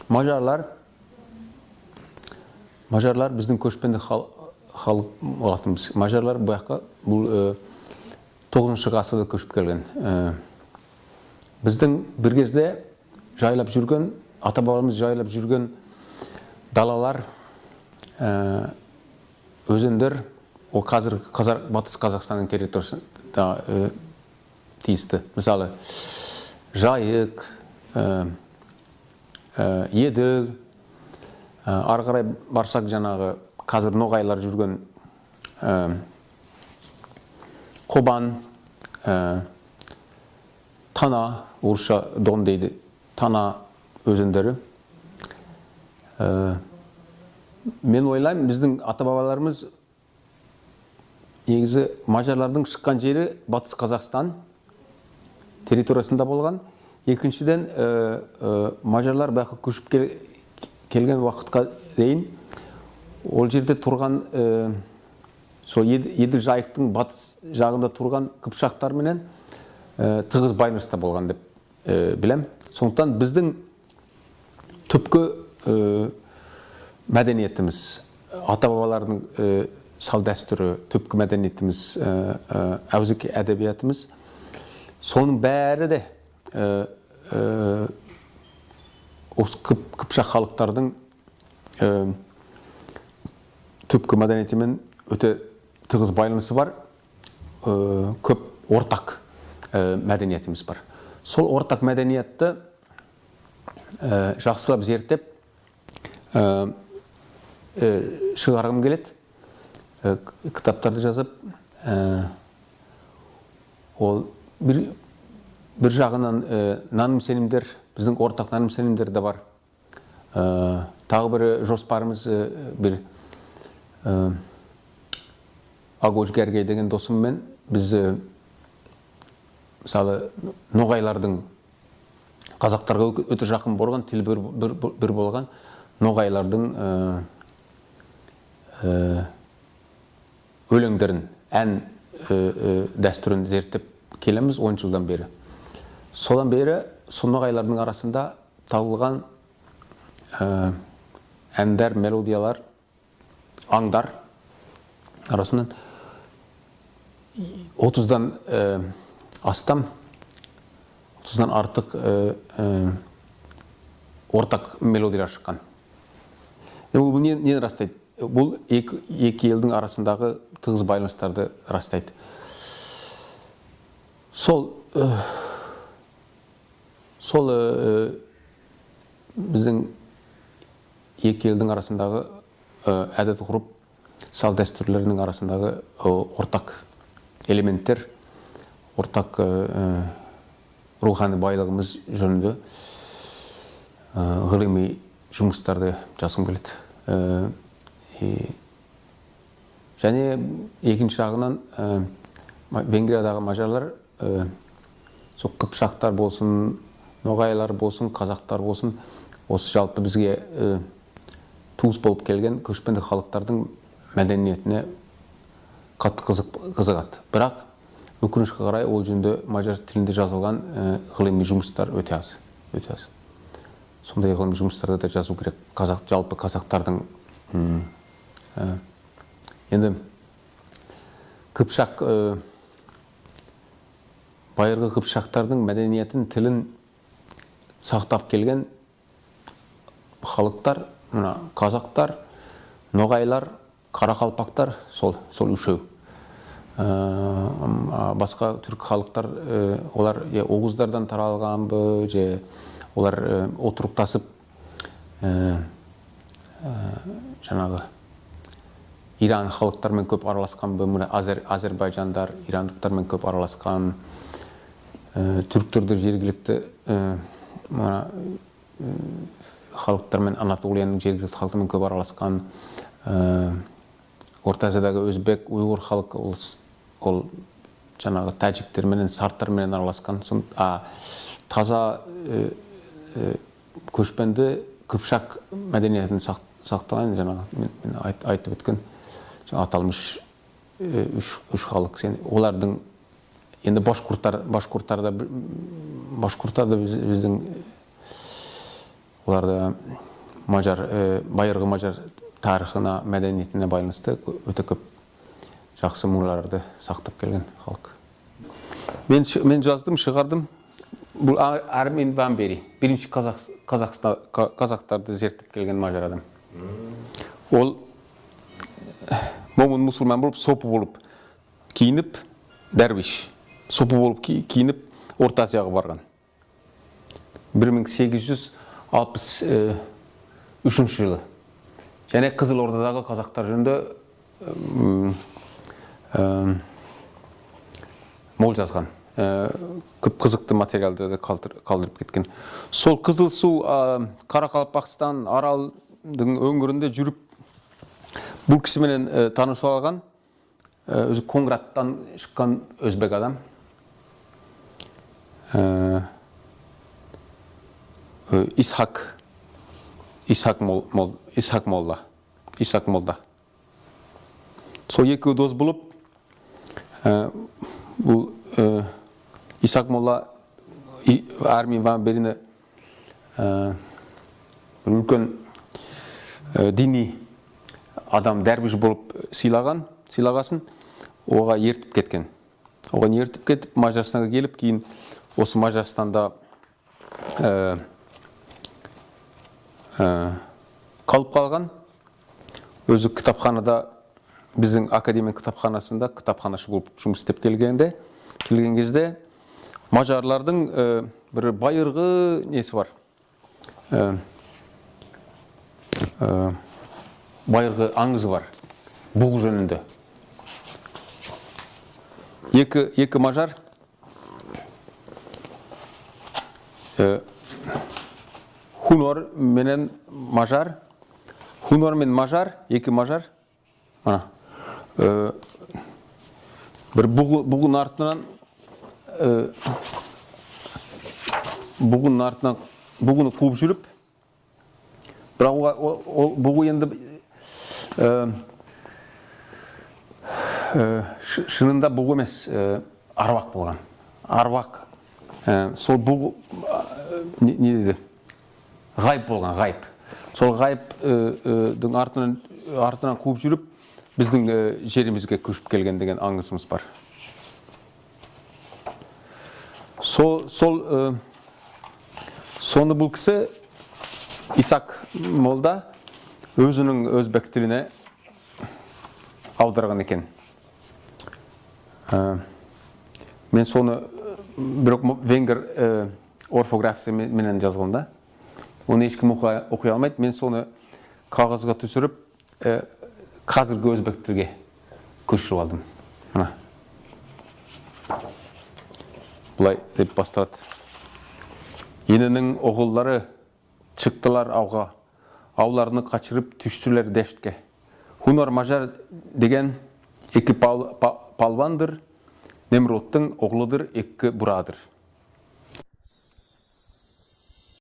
Мажарлар біздің көшпенді халық болатынбыз. Мажарлар бұл жаққа бұл 9 ғасырда көшіп келген. Біздің бір кезде жайлап жүрген, ата-бабамыз жайлап жүрген далалар, өзендер, ол қазір Батыс Қазақстанның территориясында тиісті. Мысалы, Жайық, Еділ, ары қарай барсақ жаңағы қазір ноғайлар жүрген Қобан, Тана, орысша Дон дейді, Тана өзендері. Мен ойлаймын, біздің ата-бабаларымыз негізі мажарлардың шыққан жері Батыс Қазақстан территориясында болған. Екіншіден, мажарлар бақы көшіп келген уақытқа дейін ол жерде тұрған сол Еділ Жайықтың батыс жағында тұрған қыпшақтар менен тығыз байланыста болған деп білем. Сондықтан біздің түпкі мәдениетіміз, ата-бабалардың сал дәстүрі, түпкі мәдениетіміз, әуезік әдебиетіміз, соның бәрі де осы қыпшақ халықтардың түпкі мәдениетімен өте тығыз байланысы бар, көп ортақ мәдениетіміз бар. Сол ортақ мәдениетті жақсылап зерттеп шығарғым келеді, кітаптарды жазып, ол бір жағынан наным-сенімдер, біздің ортақ наным-сенімдер де бар. Тағы бір жоспарымыз бір Агош Гергей деген досыммен біз мысалы ноғайлардың қазақтарға өте жақын болған, тіл бір болған ноғайлардың өлеңдерін, ән дәстүрін зерттеп келеміз 10 жылдан бері. Содан бері сол ноғайлардың арасында табылған әндер, мелодиялар, аңдар арасынан 30-дан астам, 30-дан артық ортақ мелодиялар шыққан. Бұл нені растайды? Бұл екі елдің арасындағы тығыз байланыстарды растайды. Сол біздің екі елдің арасындағы әдет ғұрып, сал дәстүрлерінің арасындағы ортақ элементтер, ортақ рухани байлығымыз жөнінде ғылыми жұмыстарды жазғым келеді. Және екінші жағынан Венгриядағы мажарлар, сол қыпшақтар болсын, ноғайлар болсын, қазақтар болсын, осы жалпы бізге туыс болып келген көшпенді халықтардың мәдениетіне қатты қызығады. Бірақ өкінішке қарай ол жөнінде мажар тілінде жазылған ғылыми жұмыстар өте аз. Сондай ғылыми жұмыстарды да жазу керек. Жалпы қазақтардың енді қыпшақ, байырғы қыпшақтардың мәдениетін, тілін сақтап келген халықтар, қазақтар, ноғайлар, қарақалпақтар, сол үшеу. Басқа түркі халықтар, олар оғыздардан таралған бі, же олар отыруқтасып, жаңағы Иран халықтармен көп араласқан бі, Азербайжандар, ирандықтармен көп араласқан, түріктерді жергілікті халықтармен, Анатолияның жергілікті халықтармен көп араласқан, Орта Азиядағы өзбек, уйғур халық, ол жаңағы тәжіктермен, сарттармен араласқан. Таза көшпенді қыпшақ мәдениетін сақтаған, жаңағы мен айтып өткен аталмыш үш халық. Олардың енді башқұрттар да біздің Оларда мажар, байырғы мажар тарихына, мәдениетіне байланысты өте көп жақсы мұраларды сақтап келген халық. Мен жаздым, шығардым. Бұл Армен ван Бери, бірінші қазақтарды зерттеп келген мажар адам. Ол момын мұсылман болып, сопы болып киініп, дәрвиш, сопы болып киініп, Орта Азияға барған. 1863 жылы. Және Қызылордадағы қазақтар жөнінде мол жазған. Көп қызықты материалды қалдырып кеткен. Сол Қызылсу, Қарақалпақстан, Аралдың өңірінде жүріп, бұл кісіменен танысып алған, өзі Коңградтан шыққан өзбек адам. Исхак Молда. Сол екі дос болып, бұл Исхак Молла Армен ван Берині үлкен дини адам, дәрбіш болып сыйлағасын, оға ертіп кеткен. Оған ертіп кетіп, Мажарстанға келіп, кейін осы Мажарстанда қалып қалған. Өзі кітапханада, біздің академия кітапханасында кітапханашы болып жұмыс істеп келген кезде мажарлардың бір байырғы несі бар. Байырғы аңызы бар. Бұғы жөнінде. Екі мажар Хунор мен мажар, екі мажар. Бір бұғын артынан бұғыны қуып жүріп, бірақ бұғы енді шынында бұғы емес, арвақ болған. Арвақ. Сол бұғы не деді? Ғайып болған, ғайып. Сол ғайыптың артынан қуып жүріп, біздің жерімізге көшіп келген деген аңызымыз бар. Соны бұл кісі Исхак Молда өзінің өзбек тіліне аударған екен. Мен соны бір венгер орфографиясы менен жазғымда. Оны ешкім оқи алмайды. Мен соны қағазға түсіріп, қазіргі өзбек тілге көшіріп алдым. Бұлай деп басталады. Енінің оғыллары шықтылар ауға, ауларыны қачырып түштілер дәштке. Хунар мажар деген екі палвандыр, Немродтың оғлыдыр, екі бұрадыр.